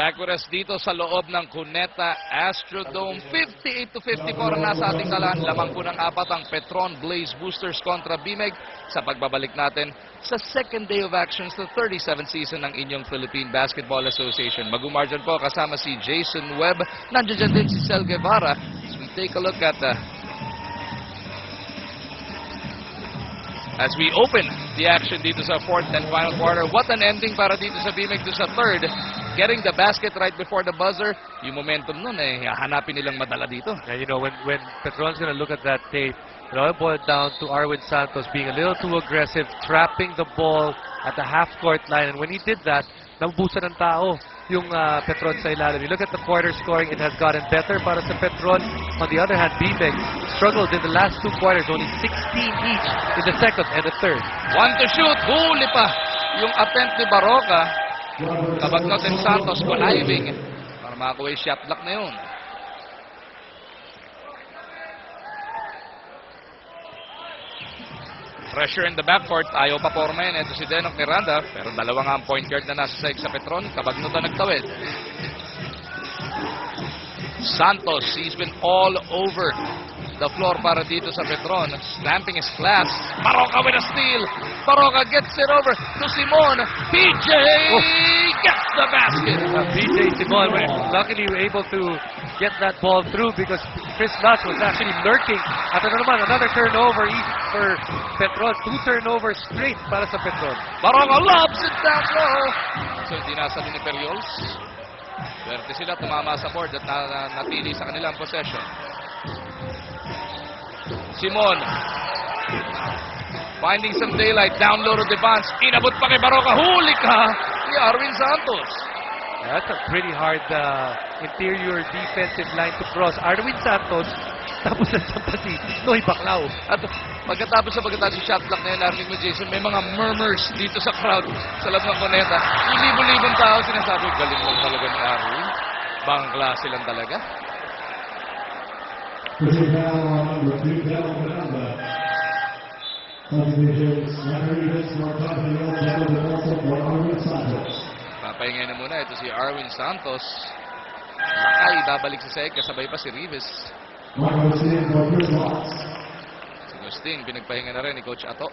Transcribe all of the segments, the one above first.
Back with us dito sa loob ng Cuneta Astrodome. 58-54 na sa ating talaan. Lamang po ng apat ang Petron Blaze Boosters kontra BMEG sa pagbabalik natin sa second day of action sa 37th season ng inyong Philippine Basketball Association. Magumarjan po kasama si Jason Webb. Nandiyan din si Sel Guevara. As we take a look at as we open the action dito sa fourth and final quarter. What an ending para dito sa BMEG to sa third. Getting the basket right before the buzzer. Yung momentum nun hanapin nilang madala dito. Yeah, you know, when Petron's going to look at that tape, it all boiled down to Arwin Santos being a little too aggressive, trapping the ball at the half-court line. And when he did that, nabubusan ng tao yung Petron sa ilalim. You look at the quarter scoring, it has gotten better para sa Petron. On the other hand, BMEG struggled in the last two quarters, only 16 each in the second and the third. One to shoot, huli pa yung attempt ni Baroka. Kabagnot ng Santos conniving para makakuha yung shot block na yun. Pressure in the backcourt. Ayaw pa porma yan. Ito si Denok Miranda. Pero dalawa nga ang point guard na nasa side sa Petron. Kabagnot na nagtawid. Santos, he's been all over the floor para dito sa Petron. Slamping his glass. Baroka with a steal. Baroka gets it over to Simon. PJ gets the basket. PJ Simon, luckily able to get that ball through because Chris Lutz was actually lurking. At another turnover for Petron. 2 turnovers straight para sa Petron. Baroka lobs it down low. So hindi nasa ni Periols. Swerte sila tumama sa board at natili sa kanilang possession. Simon finding some daylight, down low to Devance. Inabot pa kay Baroka. Huli ka ni Arwin Santos. That's a pretty hard interior defensive line to cross. Arwin Santos, tapos nagsampa si Noy Baclao. At pagkatapos yung shot block na yun, narinig mo Jason, may mga murmurs dito sa crowd sa loob ng Cuneta. Libo-libong tao sinasabi, galing lang talaga ni Arwin. Bangla silang talaga. Papahingay na muna. Ito si Arwin Santos. Lakay, babalik sa seg. Kasabay pa si Rivas. Si Agustin, pinagpahinga na rin ni Coach Ato.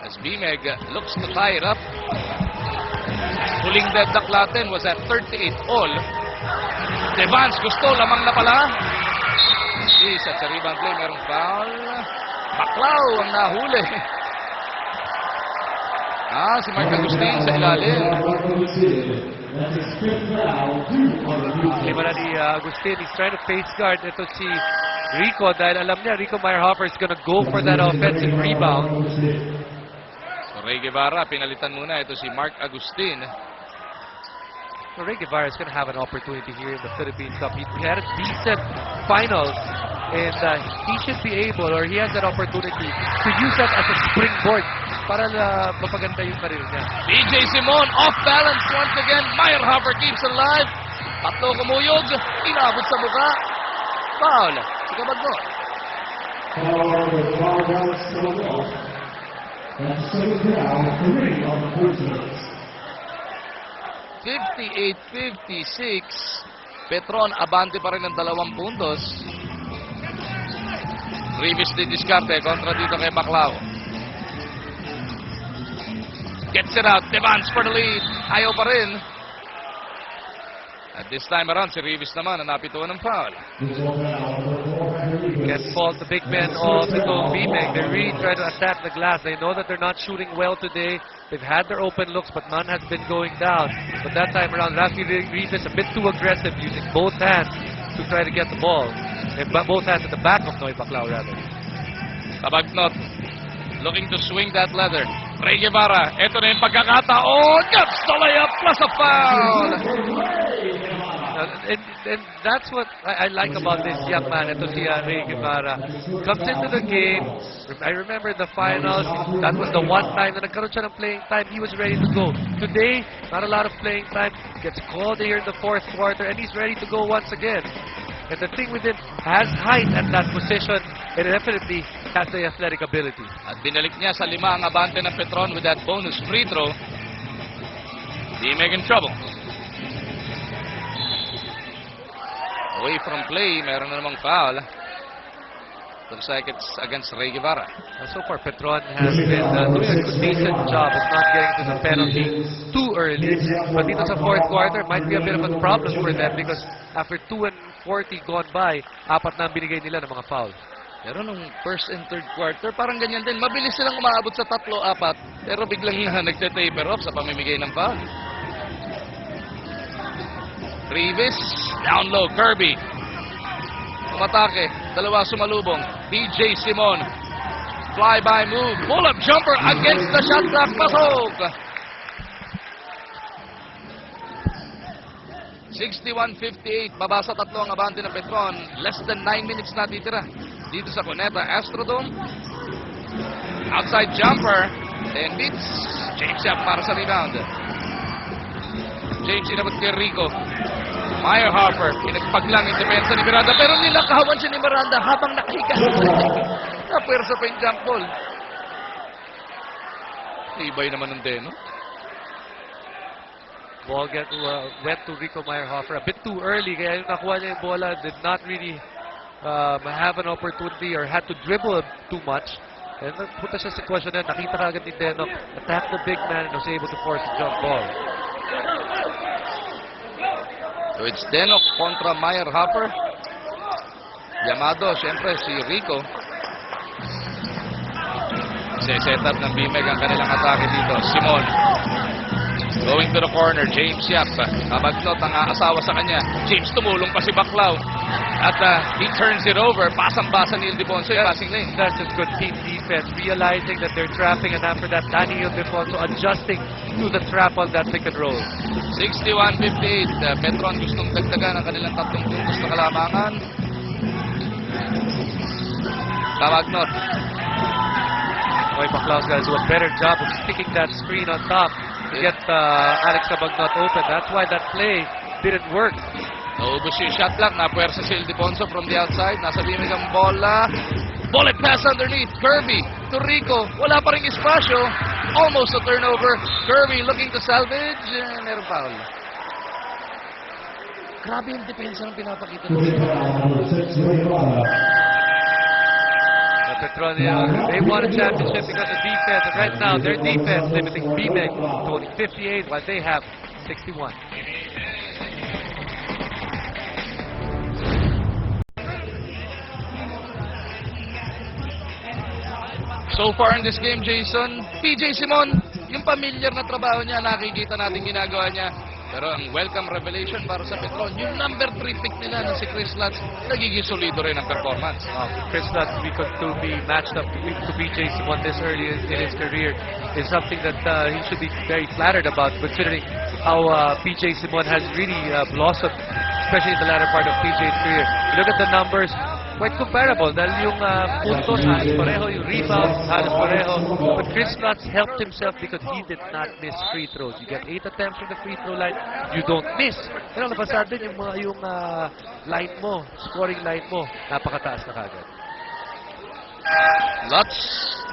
As BMEG looks to tie it up. Huling dead duck natin was at 38 all. Devance gusto, lamang na pala. Yes, at sa rebound play, merong foul. Baclao ang nahuli. Si Mark Agustin sa ilalim. Lima na ni Agustin. He's trying to face guard. Ito si Rico dahil alam niya, Rico Meyerhofer is gonna go for that offensive rebound. So Ray Guevara, pinalitan muna. Ito si Mark Agustin. So Ray Guevara is going to have an opportunity here in the Philippine Cup. He had a decent finals, and he should be able, or he has that opportunity to use that as a springboard para mapaganda yung career niya. PJ Simon off balance once again. Meyerhofer keeps it alive. Tatlo kumuyog. Inabot sa mukha. Foul. Si Kabagnot. That's second down, 3 on the Portuguese. 58-56. Petron abante pa rin ng 2 puntos. Rivas de diskarte kontra dito kay Baclao. Gets it out. Devance for the lead. Ayaw pa rin. At this time around, si Rivas naman ang napituan ng foul. Can't fault the big men of the BMEG. They really try to attack the glass. They know that they're not shooting well today. They've had their open looks, but none has been going down. But that time around, Rafi Rivas a bit too aggressive, using both hands to try to get the ball. And both hands at the back of Noy Baclao, rather. Kabagnot looking to swing that leather. Ray Guevara, ito na yung pagkakataon. Gets the layup plus a foul. And that's what I like about this young man. Ito si Ray Guevara. Comes into the game. I remember the finals. That was the one time na nagkaroon siya ng playing time. He was ready to go. Today, not a lot of playing time. Gets called here in the fourth quarter, and he's ready to go once again. And the thing with him, has height at that position, and definitely has the athletic ability. At binalik niya sa 5 ang abante ng Petron with that bonus free throw. BMEG in trouble. Away from play, meron na namang foul. Looks like it's against Ray Guevara. So far, Petron has been doing a decent job of not getting to the penalty too early. But dito sa fourth quarter, might be a bit of a problem for them because after 2:40 gone by, 4 na ang binigay nila ng mga foul. Pero nung first and third quarter, parang ganyan din. Mabilis silang umaabot sa 3-4, pero biglang nagte-taper off sa pamimigay ng foul. Rivas, down low, Kirby. Umatake, 2 sumalubong. DJ Simon, fly-by move, pull-up jumper against the shot clock, pasok! 61-58, baba sa 3 ang abante ng Petron. Less than 9 minutes na titira dito sa Cuneta Astrodome. Outside jumper, and beats. James Yap para sa rebound. James inabot kay Rico. Meyer Harper, pinagpaglang yung depensa ni Miranda, pero nilakawan siya ni Miranda habang nakahiga. Napwersa pa yung jump ball. Ibay naman ng Deno. Ball went to Rico Meyerhofer a bit too early, kaya yung nakuha niya yung bola did not really have an opportunity or had to dribble too much. And nagpunta siya sa sitwasyon na nakita ka agad ni Denok, attack the big man and was able to force a jump ball. So it's Denok kontra Meyer Harper. Yamado, siyempre si Rico. Set up ng BMEG ang kanilang atake dito. Simon. Going to the corner, James Yap. Kabagnot ang aasawa sa kanya. James tumulong pa si Baclaw. At he turns it over. Pasang-basa ni Ildefonso yung passing lane. That's just good team defense, realizing that they're trapping, and after that, Danny Ildefonso adjusting to the trap on that pick and roll. 61-58. Petron gustong dagdagan ang kanilang 3 puntos na kalamangan. Kabagnot. Boy, Baclaw's got to do a better job of sticking that screen on top to get Alex Cabagnot open. That's why that play didn't work. Naubos yung shot clock. Napuwersa si Ildefonso from the outside. Nasa bimig ang bola. Bullet pass underneath. Kirby to Rico. Wala pa rin espasyo. Almost a turnover. Kirby looking to salvage. Meron foul. Grabe yung depensa ng pinapakita To the foul, number 6, Ray Guevara. Petron, they won a championship because of defense, and right now their defense limiting BMEG to only 58 while they have 61. So far in this game, Jason, PJ Simon, yung familiar na trabaho niya, nakikita natin ginagawa niya. Pero ang welcome revelation para sa Petron, yung number 3 pick nila na si Chris Lutz, nagiging solido rin ang performance. Chris Lutz to be matched up to BJ Simon this early in his career is something that he should be very flattered about, considering how PJ Simon has really blossomed, especially in the latter part of PJ's career. You look at the numbers, quite comparable dahil yung puntos halos pareho, yung rebounds halos pareho. But Chris Lutz helped himself because he did not miss free throws. You get 8 attempts from the free throw line, you don't miss. Pero napasad din yung line mo, scoring line mo, napakataas na kagad. Lutz,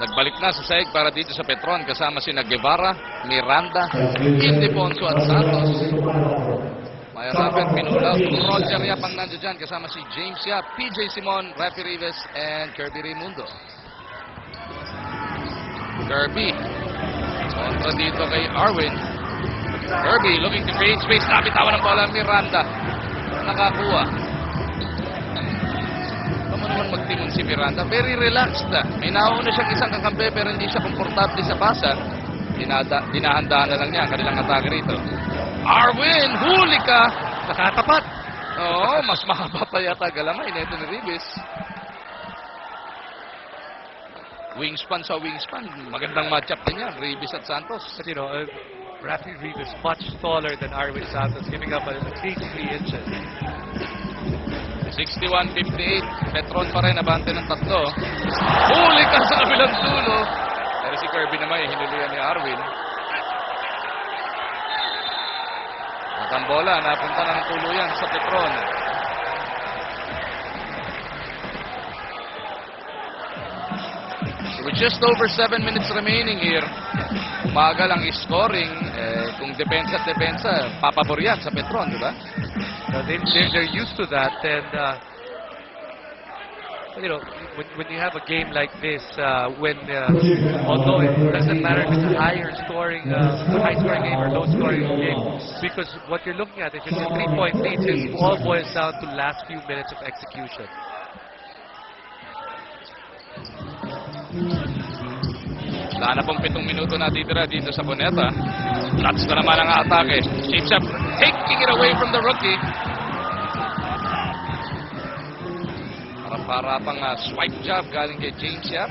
nagbalik na sa sahig para dito sa Petron kasama sina Guevara, Miranda, Ildefonso at Santos. Meyer Harper, pinulaw. Roger Yap ang nandiyo dyan kasama si James Yap, PJ Simon, Rafi Rivas, and Kirby Raimundo. Kirby. Kontra dito kay Arwin. Kirby looking to create space. Nabitawan ng bola Miranda. Nakakuha. Tama naman magtimon si Miranda. Very relaxed. May nauna siyang isang kakampi pero hindi siya komportable sa pasa. Dinahandaan na lang niya ang kanilang atake rito. Arwin, huli ka! Nakatapat! Oo, mas mahaba pa yata galamay na ito ni Ribis. Wingspan sa wingspan. Magandang matchup din yan, Ribis at Santos. But you know, Rafi Rivas much taller than Arwin Santos, giving up at 83 inches. 61-58. Petron pa rin, abante ng 3. Huli ka sa kabilang dulo. Pero si Kirby naman, hinuluyan ni Arwin. At ang bola, napunta ng tuluyan sa Petron. With just over 7 minutes remaining here, umagal ang scoring. Kung depensa at depensa, papabor yan sa Petron, di ba? They're used to that, and you know, when you have a game like this, although it doesn't matter if it's a high scoring game or low scoring game, because what you're looking at, if it's a 3-point lead, it all boils down to last few minutes of execution. Wala na pong 7 minuto na titira dito sa Cuneta. Lots na naman ang atake. James Yap taking it away from the rookie. Para pang swipe job galing kay James Yap.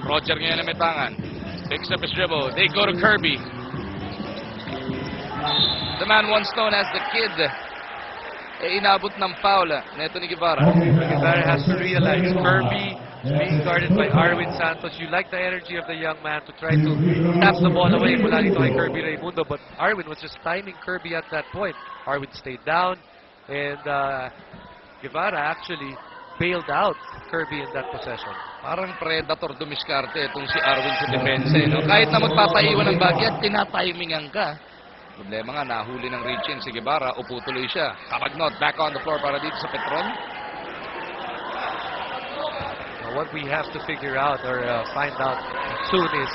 Roger ngayon na may tangan. Picks up his dribble. They go to Kirby. The man once known as the Kid. Inabot ng foul neto ni Guevara. Guevara has to realize Kirby is being guarded by Arwin Santos. You like the energy of the young man to try to tap the ball away mula dito kay Kirby Raimundo, but Arwin was just timing Kirby at that point. Arwin stayed down, and Guevara actually bailed out Kirby in that possession. Parang predator dumiskarte itong si Arwin sa depensa. No? Kahit na magpapaiwan ng bagay, tinatimingan ka. Problema nga, nahuli ng reach-in si Guevara, upo tuloy siya. Kabagnot, back on the floor para dito sa Petron. What we have to figure out or find out soon is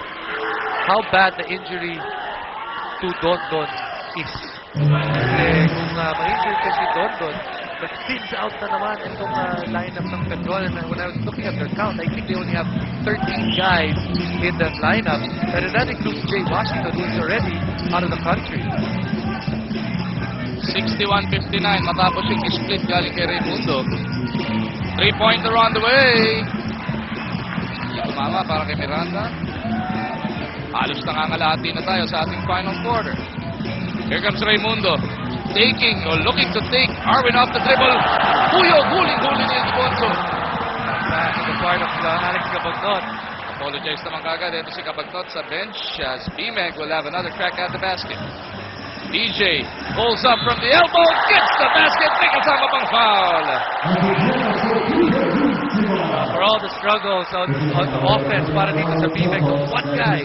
how bad the injury to Dondon is. Kasi kung ma-injured kasi Dondon, nag-spins out na naman itong lineup ng Petron. And when I was looking at their count, I think they only have 13 guys in that lineup. And that includes Jay Washington, who is already out of the country. 61-59, matapos yung split galing kay Raimundo. 3-pointer on the way. Hindi tumama para kay Miranda. Halos nangangalati na tayo sa ating final quarter. Here comes Raimundo. Taking or looking to take Arwin off the dribble. Puyo, huling-huli niya si Bonzo. Back in the part of Alex Cabagnot. Apologize naman kagad. Ito si Cabagnot sa bench as BMEG will have another crack at the basket. DJ pulls up from the elbow, gets the basket, may kasama pang foul. For all the struggles on the offense para dito sa BMEG, the one guy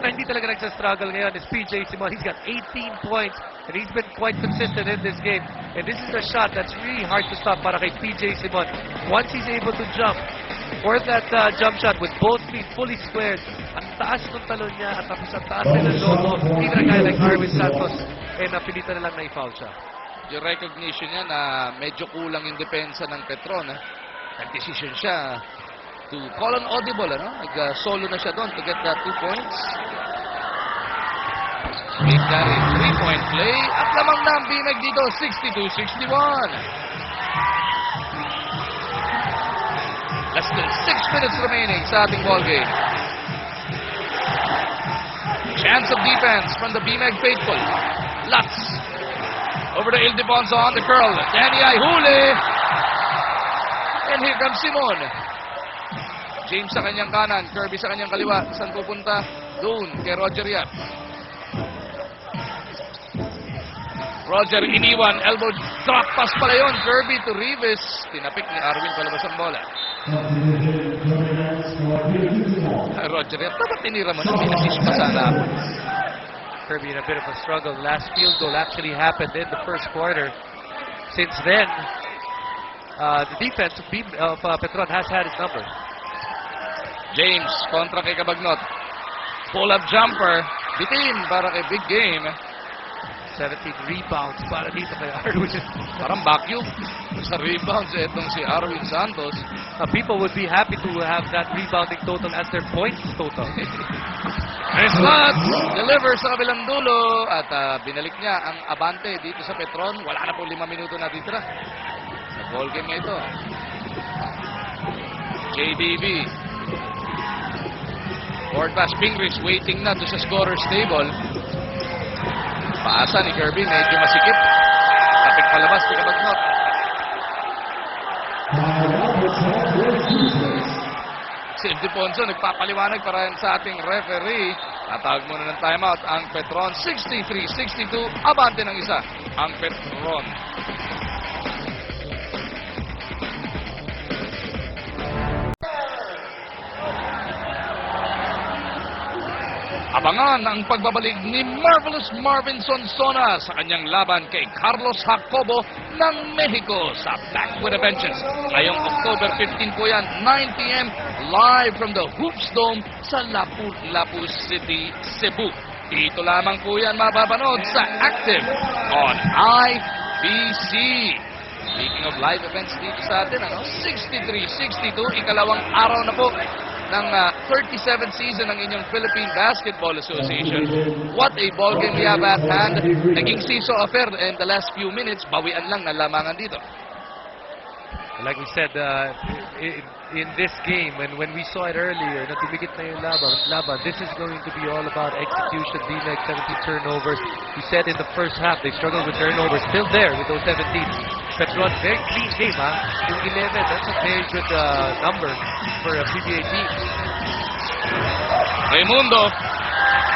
na hindi talaga nagsa-struggle ngayon is PJ Simon. He's got 18 points and he's been quite consistent in this game. And this is a shot that's really hard to stop para kay PJ Simon. Once he's able to jump, or that jump shot with both feet fully squared, ang taas ng talon niya at tapos ang taas ng logo, hindi na guy like Arwin Santos, eh napilitan na lang na i-foul siya. Yung recognition niya na medyo kulang yung depensa ng Petron. Nag-decision siya to call an audible. Nag-solo na siya doon to get that 2 points. Make that a 3-point play. At lamang na ang BMEG dito, 62-61. Less than 6 minutes remaining sa ating ball game. Chance of defense from the BMEG faithful. Lutz. Over to Ildefonso on the curl. Danny ay huli. And here comes Simon. James sa kanyang kanan. Kirby sa kanyang kaliwa. Saan pupunta? Doon kay Roger Yap. Roger iniwan. Elbow drop pass pala yun. Kirby to Rivas. Tinapik ni Arwin palabas ang bola. Roger Yap, dapat tinira mo na. Pinasis pa sana ako. Kirby in a bit of a struggle. Last field goal actually happened in the first quarter. Since then, the defense of Petron has had its number. James kontra kay Cabagnot. Pull-up jumper. Bitin para kay Big Game. 17 rebounds para dito kay Arwin. Parang vacuum sa rebounds itong si Arwin Santos. People would be happy to have that rebounding total as their points total. Chris Lutz delivers sa kabilang dulo at binalik niya ang abante dito sa Petron. Wala na po 5 minuto na titira. Ball game nga ito. JDB. Forward pass. Pingris waiting na to sa scorer's table. Paasa ni Kirby. Medyo masikip. Tapik palabas ni Cabagnot. Si Ildefonso nagpapaliwanag para sa ating referee. Tatawag muna ng timeout ang Petron. 63-62. Abante ng isa ang Petron. Abangan ang pagbabalik ni Marvelous Marvin Sonsona sa kanyang laban kay Carlos Jacobo ng Mexico sa Back with a Vengeance. Ngayong October 15 po yan, 9 p.m. live from the Hoops Dome sa Lapu-Lapu City, Cebu. Dito lamang po yan mapapanood sa Active on IBC. Speaking of live events dito sa atin, 63-62, ikalawang araw na po ng 37th season ng inyong Philippine Basketball Association. What a ball game we have at hand. Naging seesaw affair in the last few minutes. Bawian lang ng lamangan dito. Like we said, in this game, and when we saw it earlier, na tumigit na yung laban, this is going to be all about execution. BMEG, 17 turnovers. We said in the first half, they struggled with turnovers. Still there with those 17. Petron, very clean game, ha? Yung 11, that's a very good number for a PBA team. Raimundo,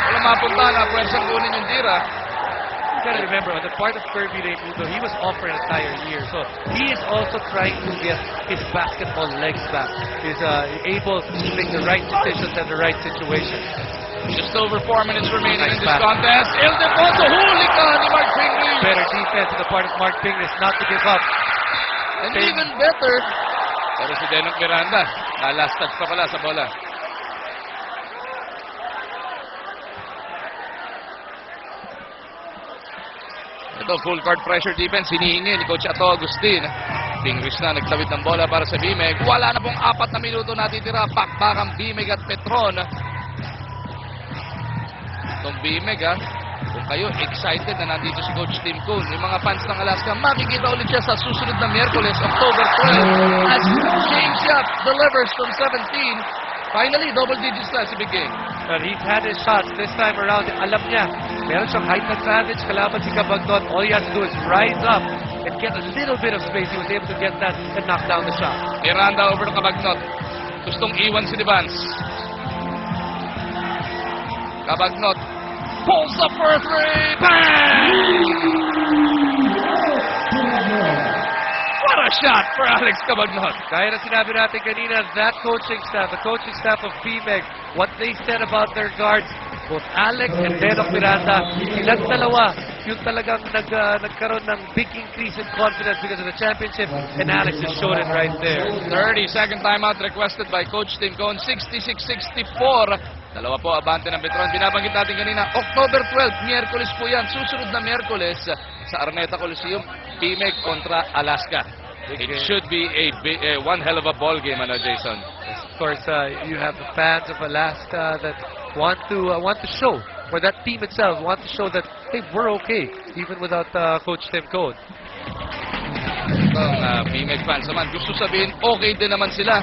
wala mapunta na, pwersang kunin yung tira. You gotta remember, on the part of Kirby Raimundo, he was off for an entire year. So he is also trying to get his basketball legs back. He's able to make the right decisions and the right situation. Just over 4 minutes remaining Nice in this pass. contest. Ildefonso, huli ka ni Mark Pingree. Better defense on the part of Mark Pingris not to give up. And even better, pero si Denok Miranda, last touch pa pala sa bola. Ito, full court pressure defense, hinihingi ni Coach Ato Agustin. Pingris na, nagtawid ng bola para sa BMEG. Wala na pong 4 na minuto natitira. Bakbakang BMEG at Petron. Itong BMEG, kung kayo excited na nandito si Coach Tim Cone, yung mga fans ng Alaska, makikita ulit siya sa susunod na Miyerkules, October 12, as James Yap delivers from 17. Finally, double digits na si Big Game. But he's had his shots this time around. Alam niya, meron siyang height advantage kalaban si Cabagnon. All he has to do is rise up and get a little bit of space. He was able to get that and knock down the shot. Miranda over to Cabagnot. Gustong iwan si Devans. Cabagnot pulls up for a three. Bang! What a shot for Alex Cabagnot. Gaya na sinabi natin kanina, that coaching staff, the coaching staff of BMEG, what they said about their guards, both Alex and Denok Miranda, silang dalawa, yung talagang nagkaroon ng big increase in confidence because of the championship, and Alex has shown it right there. 30-second timeout requested by Coach Tim Cone. 66-64. Dalawa po abante ng Petron. Binabanggit natin kanina, October 12, Miyerkules po yan. Susunod na Miyerkules sa Araneta Coliseum, BMEG kontra Alaska. It should be a one hell of a ball game, Jason. Of course, you have the fans of Alaska that want to show, or that team itself want to show that, hey, we're okay, even without Coach Tim Cone. Itong BMEG fans naman, gusto sabihin, okay din naman sila.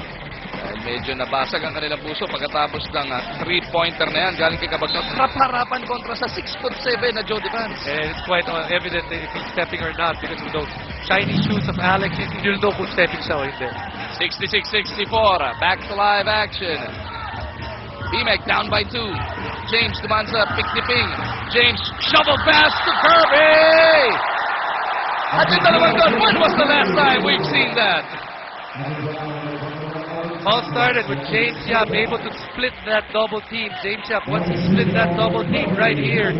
Medyo nabasag ang kanilang puso pagkatapos ng 3-pointer na yan galing kay Cabagnot. Harap-harapan kontra sa 6'7" na Joe Devans. And it's quite evident if he's stepping or not because of those shiny shoes of Alex. You'll know kung stepping siya o hindi. 66-64. Back to live action. BMEG down by 2. James Demanza pick-nipping. James shovel pass to Kirby! At yung dalawang gun, when was the last time we've seen that? All started with James Yap able to split that double team. James Yap, once he split that double team right here,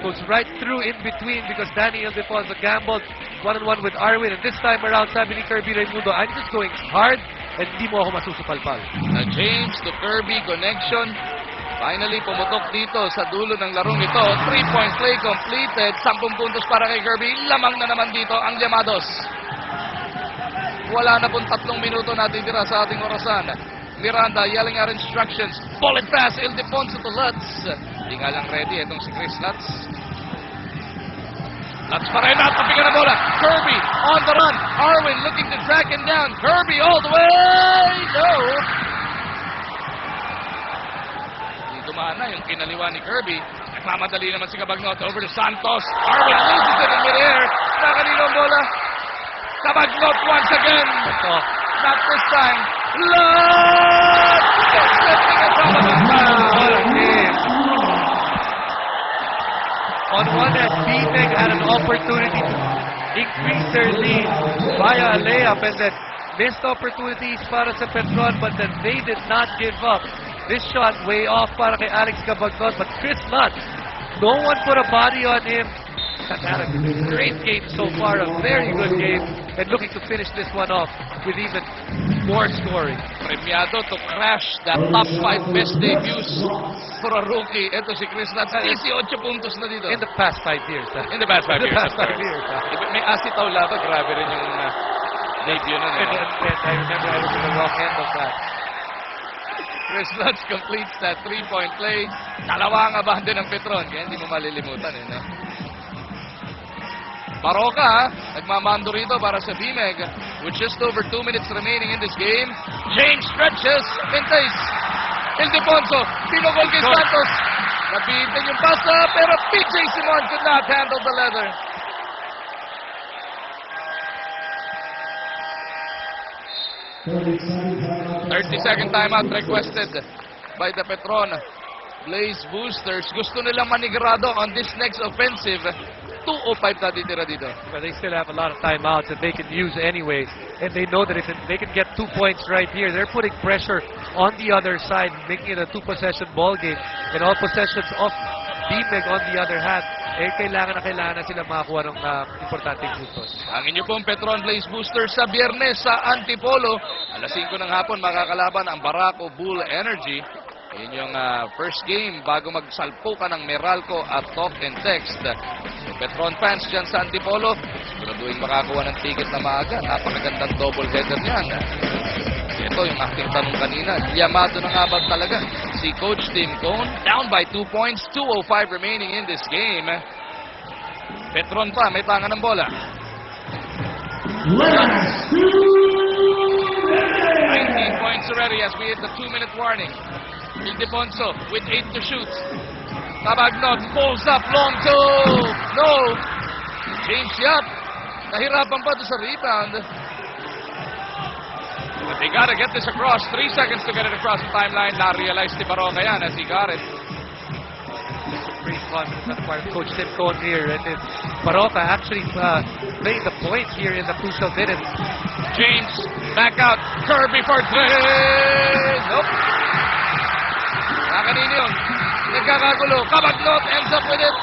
goes right through in between because Danny Ildefonso gambled one-on-one with Arwin. And this time around, sabi ni Kirby Raimundo, I'm just going hard and hindi mo ako masusupalpal. Na James to Kirby connection. Finally, pumutok dito sa dulo ng larong ito. 3-point play completed. 10 puntos para kay Kirby. Lamang na naman dito ang Llamados. Wala na pong 3 minuto natitira sa ating orasan. Miranda yelling out instructions. Bullet pass, Ildefonso to Lutz. Hindi nga lang ready itong si Chris Lutz. Lutz pa rin at tapigan na bola. Kirby on the run. Arwin looking to track him down. Kirby all the way. No. Hindi dumana yung kinaliwa ni Kirby. Nagmamadali naman si Cabagnot over to Santos. Arwin loses it in midair. Na kanino ang bola? Cabagnot once again. Not this time. Lutz! What a game. On one hand, BMEG had an opportunity to increase their lead via a layup and then missed opportunities para sa Petron, but then they did not give up. This shot way off para kay Alex Cabagnot, but Chris Lutz, no one put a body on him. Had a great game so far, a very good game, and looking to finish this one off with even more scoring. Premiado to crash the top 5 best debuts for a rookie. Ito si Chris Lutz, 18 puntos na dito. In the past 5 years. In the past 5 In the years. past 5 years. May Asitaw Lava, grabe rin yung debut nun. And I remember I was in the wrong end of that. Chris Lutz completes that 3-point play. Dalawang abante ng Petron, kaya hindi mo malilimutan. No? Baroka, nagmamando rito para sa BMEG with just over 2 minutes remaining in this game. James stretches, Pintays, Ildefonso, pinugol kay Santos. Nabitin yung pasa, pero PJ Simon could not handle the leather. Thirty-second timeout requested by the Petron Blaze Boosters. Gusto nilang manigrado on this next offensive. 2:05 natitira dito. But they still have a lot of timeouts that they can use anyway. And they know that if they can get 2 points right here, they're putting pressure on the other side, making it a 2-possession ball game. And all possessions of BMEG on the other hand, kailangan na sila makakuha ng importanteng puntos. Ang inyo pong Petron Blaze Boosters sa Biyernes sa Antipolo. Alas 5 ng hapon makakalaban ang Barako Bull Energy. Yun yung first game bago magsalpukan ng Meralco at Talk and Text. So, Petron fans dyan sa Antipolo, siguraduhin makakuha ng ticket na maaga. Napakagandang double header niyan. Ito yung aking tanong kanina. Yamado na nga ba talaga si Coach Tim Cone? Down by 2 points, 2:05 remaining in this game. Petron pa, may tangan ng bola. 19 points already as we hit the 2-minute warning. Ildefonso with 8 to shoot. Cabagnot pulls up, long two. No. James Yap, nahirapan pa doon sa rebound. But they gotta get this across. 3 seconds to get it across the timeline. Na-realize ni Baroka yan as he got it. Supreme confidence on the part of Coach Tim Cone here. And Baroka actually playing the point here in the crucial minutes. James, back out. Kirby for three. Nope. Nakanino yun. Nagkakagulo. Cabagnot ends up with it.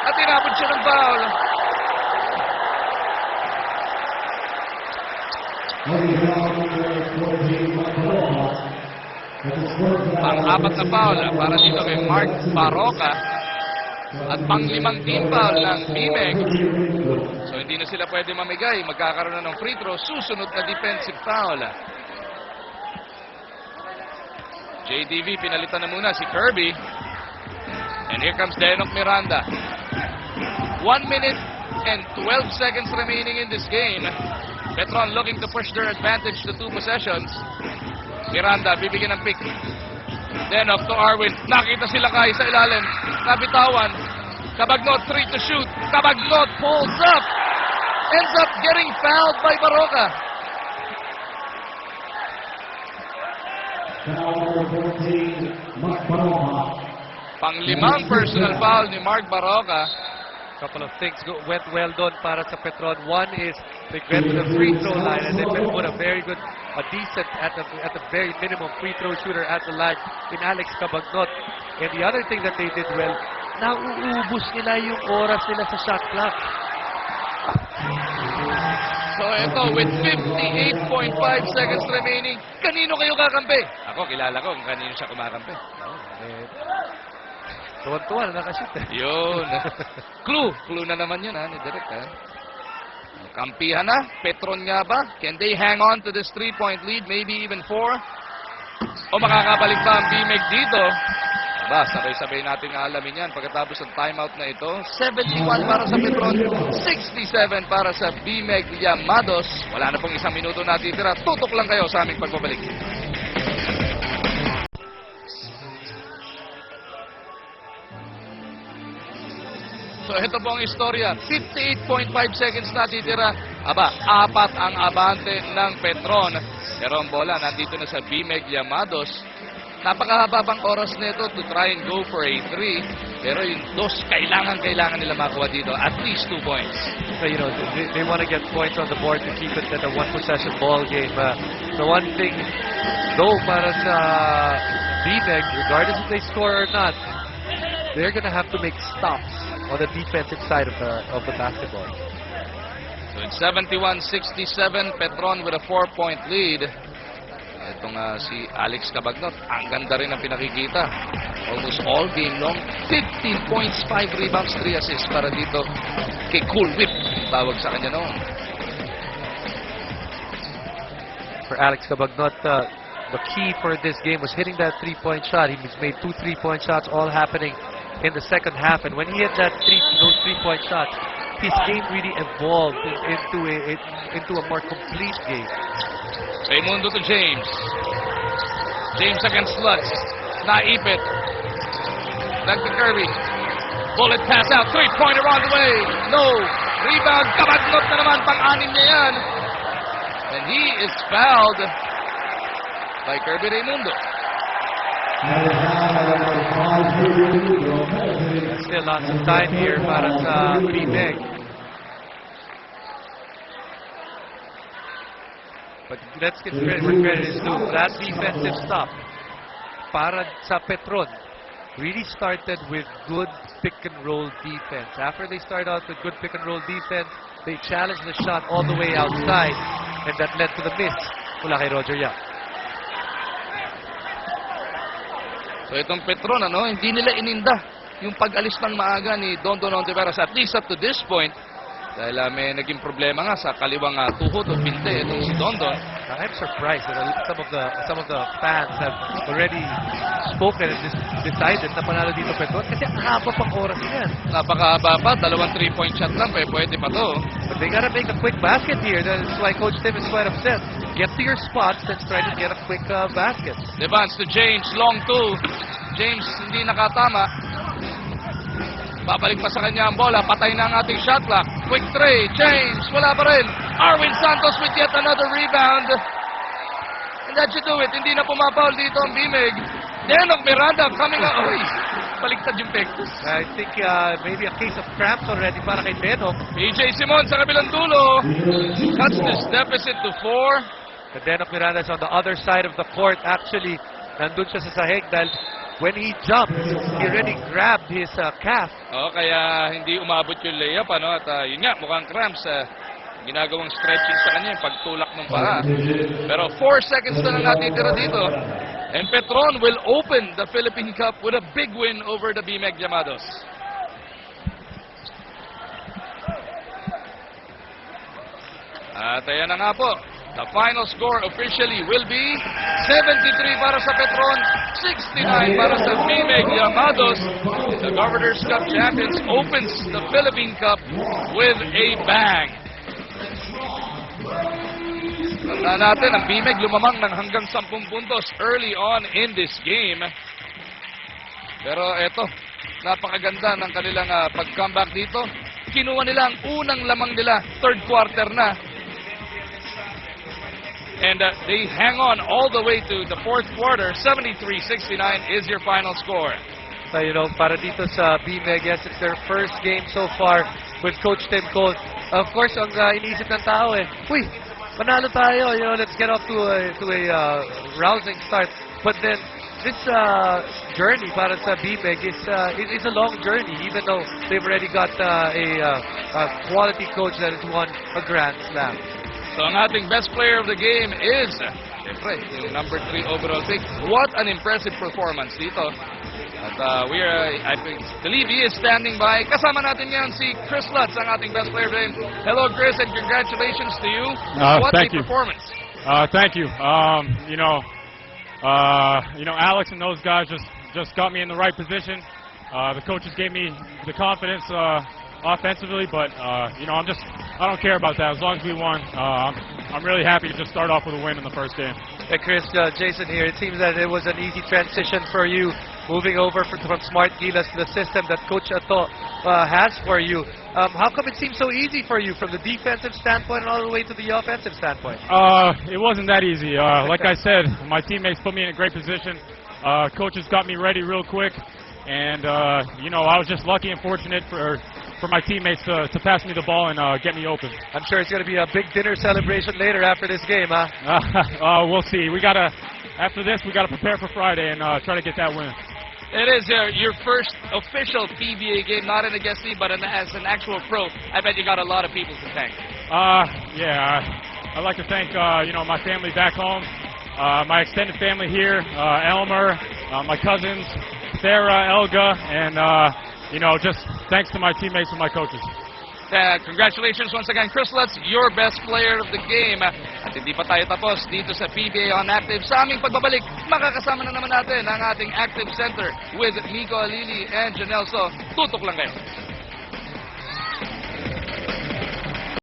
At inabot siya ng foul. Pang-apat na foul para dito kay Mark Baroka. At pang-limang team foul ng BMEG. So hindi na sila pwede mamigay. Magkakaroon na ng free throw. Susunod na defensive foul. JDV pinalitan na muna si Kirby. And here comes Denok Miranda. 1 minute and 12 seconds remaining in this game. Petron looking to push their advantage to 2 possessions. Miranda bibigyan ng pick. Denok to Arwin. Nakita sila kay sa ilalim. Nabitawan. Cabagnot 3 to shoot. Cabagnot pulls up. Ends up getting fouled by Baroka. Pang-limang personal foul ni Mark Baroka. Couple of things went well done para sa Petron. One is they went to the free throw line and they put a very good, a decent, at the very minimum free throw shooter at the line in Alex Cabagnot. And the other thing that they did well, nauubos nila yung oras nila sa shot clock. So ito, with 58.5 seconds remaining, kanino kayo kakampi? Ako, kilala ko kung kanino siya kumakampi. Tuwan-tuwan, nakashoot. Yun. Clue na naman yun, ni Direk. Kampihan na. Petron nga ba? Can they hang on to this 3-point lead? Maybe even 4? O makakabalik ba ang BMEG dito? Aba, sabay-sabay natin alamin yan pagkatapos ng timeout na ito. 71 para sa Petron, 67 para sa BMEG Llamados. Wala na pong 1 minuto natitira. Tutok lang kayo sa aming pagbabalik. So ito po ang istorya. 58.5 seconds natitira. Aba, 4 ang abante ng Petron. Pero ang bola nandito na sa BMEG Llamados. Napakahaba bang oras nito to try and go for a 3. Pero yung 2, kailangan nila makuha dito. At least 2 points. So, you know, they want to get points on the board to keep it at a 1-possession ball game. The one thing, though, para sa BMEG, regardless if they score or not, they're going to have to make stops on the defensive side of the basketball. So in 71-67, Petron with a 4-point lead. Itong si Alex Cabagnot, ang ganda rin ang pinakikita. Almost all game long, 15 points, 5 rebounds, 3 assists para dito kay Cool Whip. Tawag sa kanya noon. For Alex Cabagnot, the key for this game was hitting that 3-point shot. He made 2 3-point shots, all happening in the second half. And when he hit those 3-point shots, his game really evolved into a more complete game. Raymundo to James. James against Lutz. Naipit. Back to Kirby. Bullet pass out. 3-pointer on the way. No. Rebound. Cabagnot na naman. Pang-anim niya yan. And he is fouled by Kirby Raymundo. Still lots of time here para sa BMEG. But let's get credit where credit is due. That defensive stop para sa Petron really started with good pick-and-roll defense. After they started out with good pick-and-roll defense, they challenged the shot all the way outside, and that led to the miss mula kay Roger Yap. So itong Petron, hindi nila ininda yung pag-alis ng maaga ni Don Ontiveros, at least up to this point. Dahil may naging problema nga sa kaliwang tuhod o pinte itong si Dondon. I'm surprised that some of the fans have already spoken and decided na panalo dito Petron kasi ang haba pang oras niyan. Napakahaba pa, 2 3-point shot lang, pwede pa to. But they gotta make a quick basket here. That's why Coach Tim is quite upset. Get to your spots and try to get a quick basket. Devance to James, long 2. James hindi nakatama. Babalik pa sa kanya ang bola. Patay na ang ating shot clock. Quick 3. James. Wala pa rin. Arwin Santos with yet another rebound. And that should do it. Hindi na pumapaul dito ang BMEG. Denok Miranda coming out. Uy, baliktad yung pick. I think maybe a case of cramps already para kay Denok. PJ Simon sa kabilang dulo. Cuts this deficit to 4. The Denok Miranda is on the other side of the court. Actually, nandun siya sa sahig dahil when he jumped, he already grabbed his calf. Kaya hindi umabot yung layup, At yun nga, mukhang cramps. Ginagawang stretching sa kanya yung pagtulak ng paa. Pero 4 seconds na lang natitira dito. And Petron will open the Philippine Cup with a big win over the BMEG Llamados. At ayan na nga po. The final score officially will be 73 para sa Petron, 69 para sa BMEG Llamados. The Governor's Cup champions opens the Philippine Cup with a bang. Tandaan natin, ang BMEG lumamang ng hanggang 10 puntos early on in this game. Pero eto, napakaganda ng kanilang pag-comeback dito. Kinuha nila ang unang lamang nila, third quarter na. And they hang on all the way to the fourth quarter. 73-69 is your final score. So, para dito sa BMEG, yes, it's their first game so far with Coach Tim Cole. Of course, ang iniisip ng tao uy, panalo tayo, let's get off to a rousing start. But then, this journey para sa BMEG is a long journey, even though they've already got a quality coach that has won a Grand Slam. So ang ating best player of the game is, siyempre, yung number 3 overall pick. What an impressive performance dito. At I believe he is standing by. Kasama natin ngayon si Chris Lutz, ang ating best player of the game. Hello, Chris, and congratulations to you. What a performance. Thank you. Alex and those guys just got me in the right position. The coaches gave me the confidence offensively, but I don't care about that. As long as we won, I'm really happy to just start off with a win in the first game. Hey Chris, Jason here. It seems that it was an easy transition for you, moving over from Smart Gilas to the system that Coach Ato has for you. How come it seems so easy for you from the defensive standpoint all the way to the offensive standpoint? It wasn't that easy. Like I said, my teammates put me in a great position. Coaches got me ready real quick, and I was just lucky and fortunate for my teammates to pass me the ball and get me open. I'm sure it's going to be a big dinner celebration later after this game, huh? We'll see. We gotta after this, we got to prepare for Friday and try to get that win. It is your first official PBA game, not in a guest league, but as an actual pro. I bet you got a lot of people to thank. Yeah, I'd like to thank my family back home, my extended family here, Elmer, my cousins, Sarah, Elga, and just thanks to my teammates and my coaches. Congratulations once again, Chris Lutz, your best player of the game. At hindi pa tayo tapos dito sa PBA on Active. Sa aming pagbabalik, makakasama na naman natin ang ating Active Center with Miko Alili and Janelle So. Tutok lang kayo.